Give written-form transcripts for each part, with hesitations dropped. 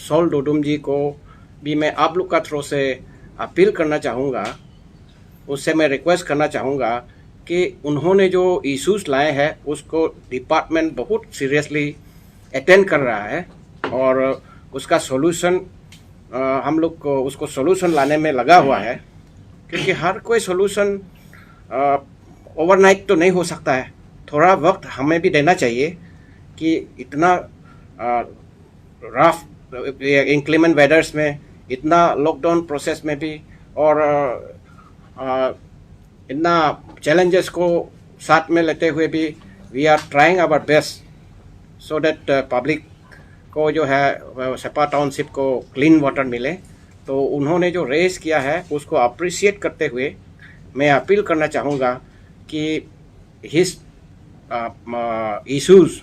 Soul डोडुम जी को भी मैं आप लोग का थ्रू से अपील करना चाहूँगा, उससे मैं रिक्वेस्ट करना चाहूँगा कि उन्होंने जो इश्यूज लाए हैं उसको डिपार्टमेंट बहुत सीरियसली अटेंड कर रहा है और उसका सॉल्यूशन हम लोग को उसको सॉल्यूशन लाने में लगा हुआ है, क्योंकि हर कोई सॉल्यूशन ओवरनाइट तो नहीं हो सकता है। थोड़ा वक्त हमें भी देना चाहिए कि इतना रफ इंक्लीमेंट वेदर्स में, इतना लॉकडाउन प्रोसेस में भी और इतना चैलेंजेस को साथ में लेते हुए भी we are trying our best so that public को जो है सेपा टाउनशिप को क्लीन वाटर मिले। तो उन्होंने जो रेस किया है उसको अप्रिशिएट करते हुए मैं अपील करना चाहूँगा कि his issues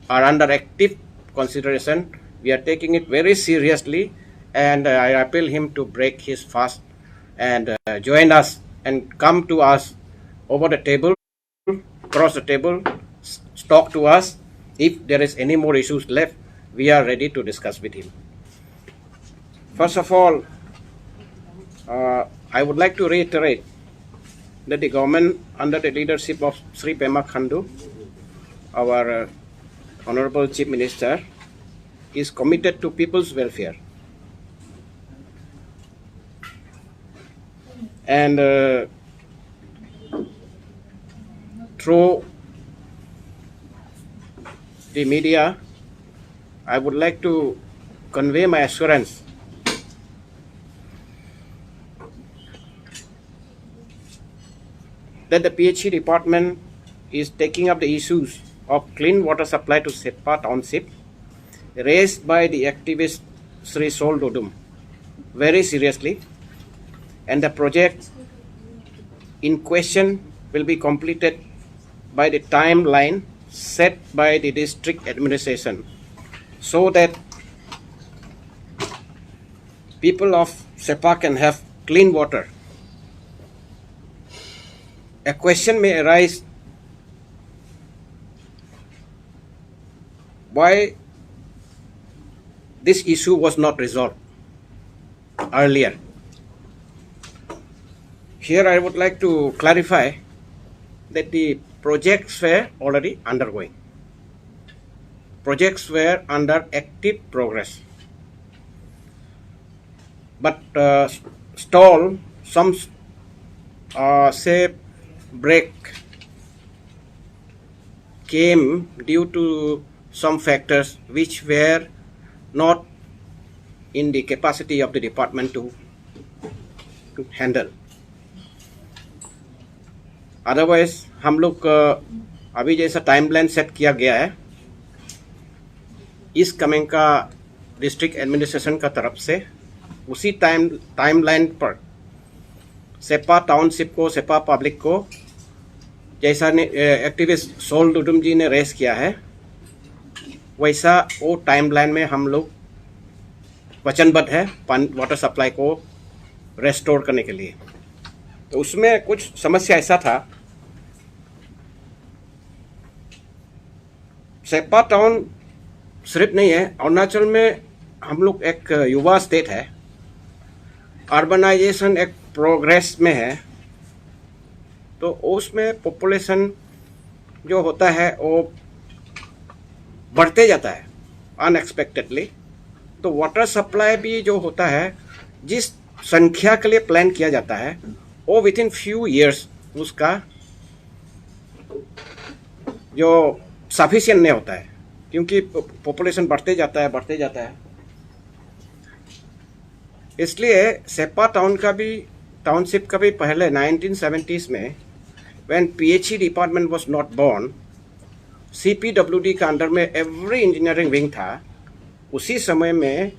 are under active consideration. We are taking it very seriously, and I appeal him to break his fast and join us and come to us over the table, across the table, talk to us. If there is any more issues left, we are ready to discuss with him. First of all, I would like to reiterate that the government under the leadership of Sri Pema Khandu, our Honorable Chief Minister, is committed to people's welfare. And through the media, I would like to convey my assurance that the PHE department is taking up the issues of clean water supply to Sepa Township raised by the activist Sri Sol Dodum very seriously, and the project in question will be completed by the timeline set by the district administration so that people of Sepa can have clean water. A question may arise, why this issue was not resolved earlier. Here I would like to clarify that the projects were already undergoing. Projects were under active progress. But stall, some say break came due to some factors which were not in the capacity of the department to handle. Otherwise, हम लोग अभी जैसा timeline set किया गया है, इस coming का district administration का तरफ से उसी टाइमलाइन पर सेपा टाउनशिप को, सेपा पब्लिक को, जैसा एक्टिविस्ट सोल डुडुम जी ने रेस किया है, वैसा वो टाइमलाइन में हम लोग वचनबद्ध है वाटर सप्लाई को रेस्टोर करने के लिए। तो उसमें कुछ समस्या ऐसा था, सेपा टाउन सिर्फ नहीं है, अरुणाचल में हम लोग एक युवा स्टेट है, अर्बनाइजेशन एक प्रोग्रेस में है, तो उसमें पॉपुलेशन जो होता है वो बढ़ते जाता है अनएक्सपेक्टेडली। तो वाटर सप्लाई भी जो होता है, जिस संख्या के लिए प्लान किया जाता है, वो विद इन फ्यू ईयर्स उसका जो सफिशिएंट नहीं होता है, क्योंकि पॉपुलेशन बढ़ते जाता है। इसलिए सेपा टाउनशिप का भी पहले 1970s में when PHE department was not born, CPWD का अंडर में एवरी इंजीनियरिंग विंग था, उसी समय में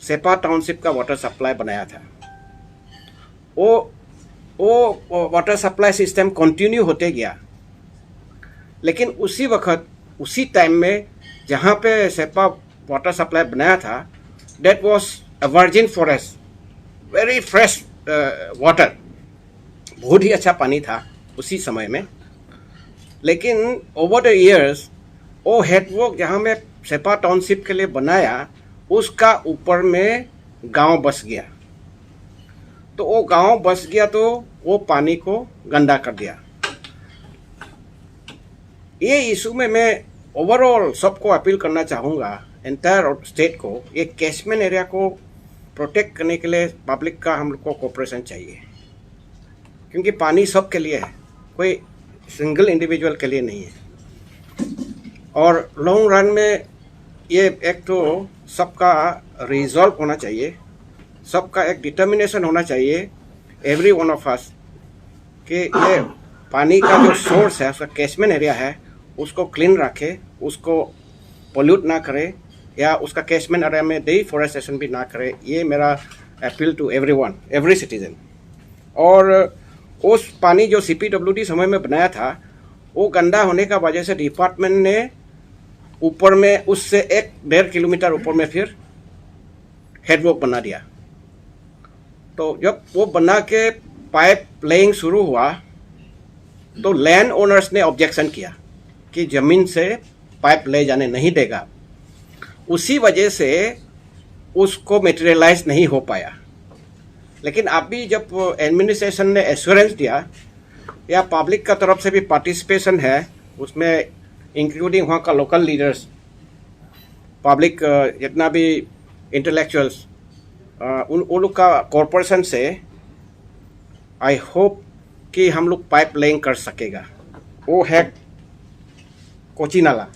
सेपा टाउनशिप का वाटर सप्लाई बनाया था। वो वाटर सप्लाई सिस्टम कंटिन्यू होते गया, लेकिन उसी वक्त उसी टाइम में जहाँ पे सेपा वाटर सप्लाई बनाया था, that was a virgin forest, very fresh water, बहुत ही अच्छा पानी था उसी समय में। लेकिन ओवर द ईयर्स वो हेडवर्क जहाँ में सेपा टाउनशिप के लिए बनाया, उसका ऊपर में गांव बस गया। तो वो गांव बस गया तो वो पानी को गंदा कर दिया। ये इशू में मैं ओवरऑल सबको अपील करना चाहूँगा, एंटायर स्टेट को, ये कैचमेंट एरिया को प्रोटेक्ट करने के लिए पब्लिक का हम लोग को कोऑपरेशन चाहिए, क्योंकि पानी सबके लिए है, कोई सिंगल इंडिविजुअल के लिए नहीं है। और लॉन्ग रन में ये एक तो सबका रिजॉल्व होना चाहिए, सबका एक डिटर्मिनेशन होना चाहिए, एवरी वन ऑफ अस, कि ये पानी का जो सोर्स है, उसका कैचमेंट एरिया है, उसको क्लीन रखे, उसको पोल्यूट ना करे, या उसका कैचमेंट एरिया में डिफॉरेस्टेशन भी ना करे। ये मेरा appeal to everyone, every citizen. और उस पानी जो CPWD समय में बनाया था, वो गंदा होने का वजह से डिपार्टमेंट ने ऊपर में उससे 1-1.5 किलोमीटर ऊपर में फिर हेडवर्क बना दिया। तो जब वो बना के पाइप लेइंग शुरू हुआ तो लैंड ओनर्स ने ऑब्जेक्शन किया कि ज़मीन से पाइप ले जाने नहीं देगा। उसी वजह से उसको मटेरियलाइज नहीं हो पाया। लेकिन अभी जब एडमिनिस्ट्रेशन ने एश्योरेंस दिया, या पब्लिक का तरफ से भी पार्टिसिपेशन है, उसमें इंक्लूडिंग वहाँ का लोकल लीडर्स, पब्लिक जितना भी इंटेलेक्चुअल्स, उन लोग का कॉरपोरेशन से आई होप कि हम लोग पाइप लेइंग कर सकेगा। वो है कोची नाला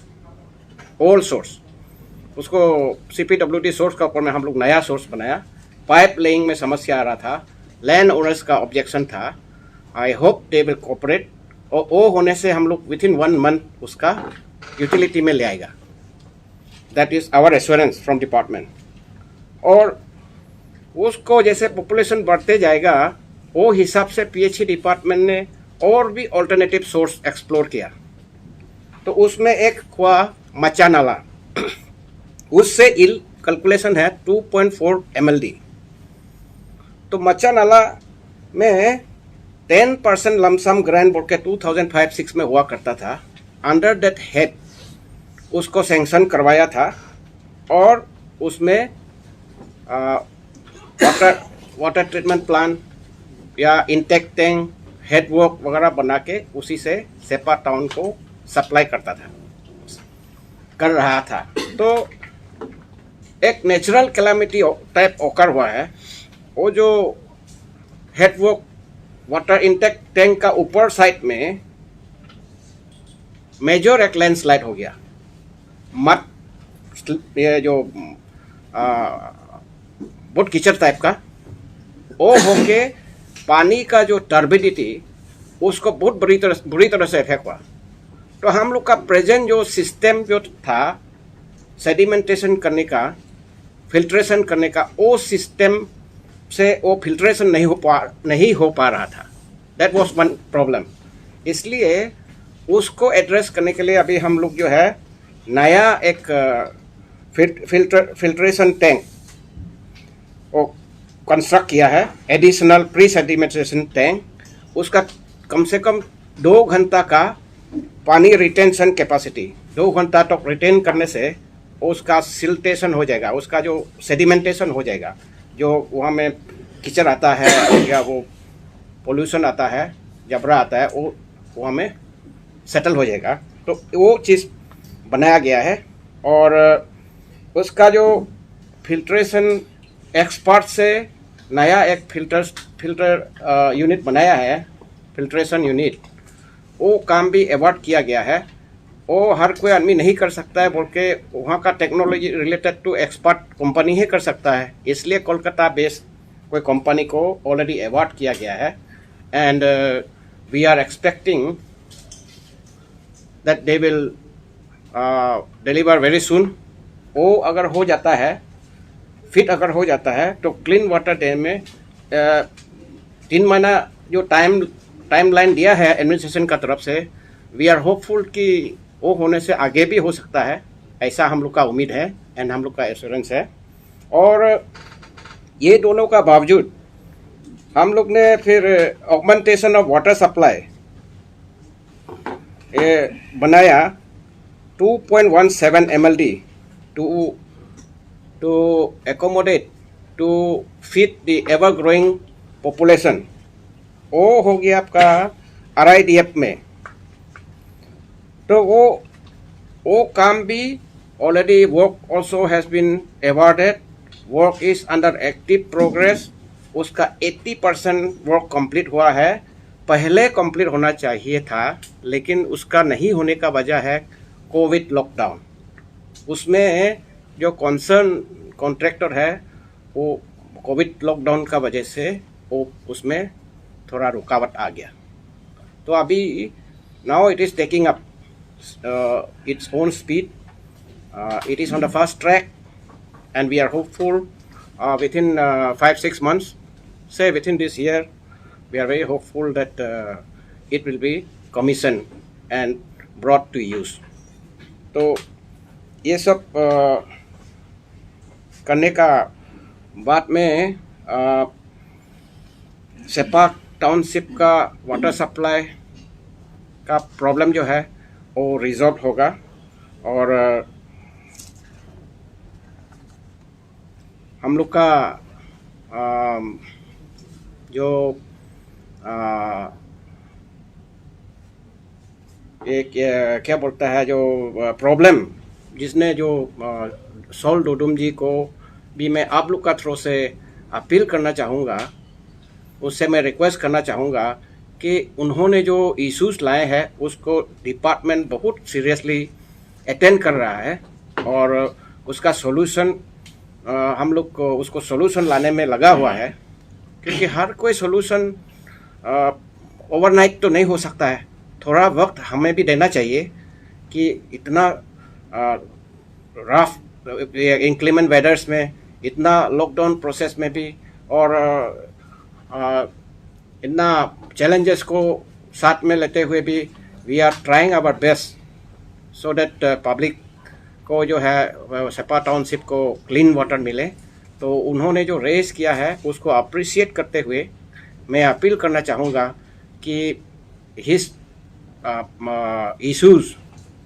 ओल्ड सोर्स, उसको CPWD सोर्स का ऊपर में हम लोग नया सोर्स बनाया। पाइप लेइंग में समस्या आ रहा था, लैंड ओनर्स का ऑब्जेक्शन था। I hope they will cooperate, और वो होने से हम लोग विथिन 1 मंथ उसका यूटिलिटी में ले आएगा। That is our assurance from department. और उसको जैसे पॉपुलेशन बढ़ते जाएगा, वो हिसाब से PHE डिपार्टमेंट ने और भी ऑल्टरनेटिव सोर्स एक्सप्लोर किया। तो उसमें एक हुआ मचा नाला, उससे इल कैलकुलेशन है 2.4 MLD। तो मचा नाला में 10% लमसम ग्रांट बोल के 2005-06 में हुआ करता था। अंडर दैट हेड उसको सैंक्शन करवाया था, और उसमें वाटर ट्रीटमेंट प्लांट या इंटेक टैंक, हेडवर्क वगैरह बना के उसी से सेपा टाउन को सप्लाई कर रहा था। तो एक नेचुरल कैलामिटी टाइप ओकर हुआ है। वो जो हेडवर्क वाटर इंटेक टैंक का ऊपर साइड में मेजर एक लैंडस्लाइड हो गया। मत ये जो बहुत कीचड़ टाइप का, वो होके पानी का जो टर्बिडिटी उसको बहुत बुरी तरह से इफेक्ट हुआ। तो हम लोग का प्रेजेंट जो सिस्टम जो था सेडिमेंटेशन करने का, फिल्ट्रेशन करने का, वो सिस्टम से वो फिल्ट्रेशन नहीं हो पा रहा था। That was one problem. इसलिए उसको एड्रेस करने के लिए अभी हम लोग जो है नया एक फिल्ट्रेशन टैंक वो कंस्ट्रक्ट किया है, एडिशनल प्री सेडिमेंटेशन टैंक। उसका कम से कम 2 घंटा का पानी रिटेंशन कैपेसिटी, 2 घंटा तक रिटेन करने से उसका सिल्टेशन हो जाएगा, उसका जो सेडिमेंटेशन हो जाएगा, जो वहाँ में कीचड़ आता है या वो पोल्यूशन आता है, जबरा आता है, वो वहाँ में सेटल हो जाएगा। तो वो चीज़ बनाया गया है। और उसका जो फिल्ट्रेशन एक्सपर्ट से नया एक फिल्टर यूनिट बनाया है, फिल्ट्रेशन यूनिट, वो काम भी अवॉर्ड किया गया है। वो हर कोई आदमी नहीं कर सकता है बोल के वहाँ का technology related to expert company ही कर सकता है। इसलिए कोलकाता बेस्ड कोई कंपनी को ऑलरेडी अवॉर्ड किया गया है, and we are expecting that they will deliver very soon. वो अगर हो जाता है, फिट अगर हो जाता है, तो क्लीन वाटर डे में 3 महीना जो टाइम लाइन दिया है एडमिनिस्ट्रेशन का तरफ से, वी आर होपफुल कि वो होने से आगे भी हो सकता है, ऐसा हम लोग का उम्मीद है एंड हम लोग का एश्योरेंस है। और ये दोनों का बावजूद हम लोग ने फिर ऑगमेंटेशन ऑफ वाटर सप्लाई बनाया 2.17 MLD to to accommodate to feed the ever growing population. वो हो गया आपका RIDF में। तो वो काम भी already work also has been awarded. Work is under active progress. उसका 80% वर्क कंप्लीट हुआ है। पहले कंप्लीट होना चाहिए था, लेकिन उसका नहीं होने का वजह है कोविड लॉकडाउन। उसमें जो कंसर्न कॉन्ट्रैक्टर है वो कोविड लॉकडाउन का वजह से वो उसमें थोड़ा रुकावट आ गया। तो अभी now it is taking up its own speed. It is on the fast track, and we are hopeful within 5-6 months, say within this year, we are very hopeful that it will be commissioned and brought to use. तो ये सब करने का बाद में सेपाक township का water supply का problem जो है वो रिजॉल्व होगा। और हम लोग का जो एक क्या बोलता है जो प्रॉब्लम जिसने जो सोल डोडुम जी को भी मैं आप लोग का थ्रू से अपील करना चाहूँगा, उससे मैं रिक्वेस्ट करना चाहूँगा कि उन्होंने जो इश्यूज लाए हैं उसको डिपार्टमेंट बहुत सीरियसली अटेंड कर रहा है और उसका सॉल्यूशन हम लोग को उसको सॉल्यूशन लाने में लगा हुआ है। क्योंकि हर कोई सॉल्यूशन ओवरनाइट तो नहीं हो सकता है, थोड़ा वक्त हमें भी देना चाहिए कि इतना रफ इंक्लीमेंट वेदर्स में, इतना लॉकडाउन प्रोसेस में भी और इतना चैलेंजेस को साथ में लेते हुए भी we are trying our best so that public को जो है सेपा टाउनशिप को क्लीन वाटर मिले। तो उन्होंने जो रेस किया है उसको अप्रिशिएट करते हुए मैं अपील करना चाहूँगा कि his issues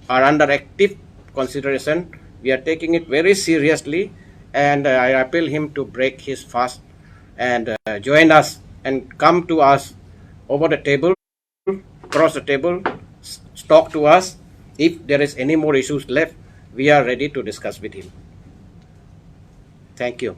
are under active consideration. We are taking it very seriously, and I appeal him to break his fast and join us and come to us over the table, across the table, talk to us. If there is any more issues left, we are ready to discuss with him. Thank you.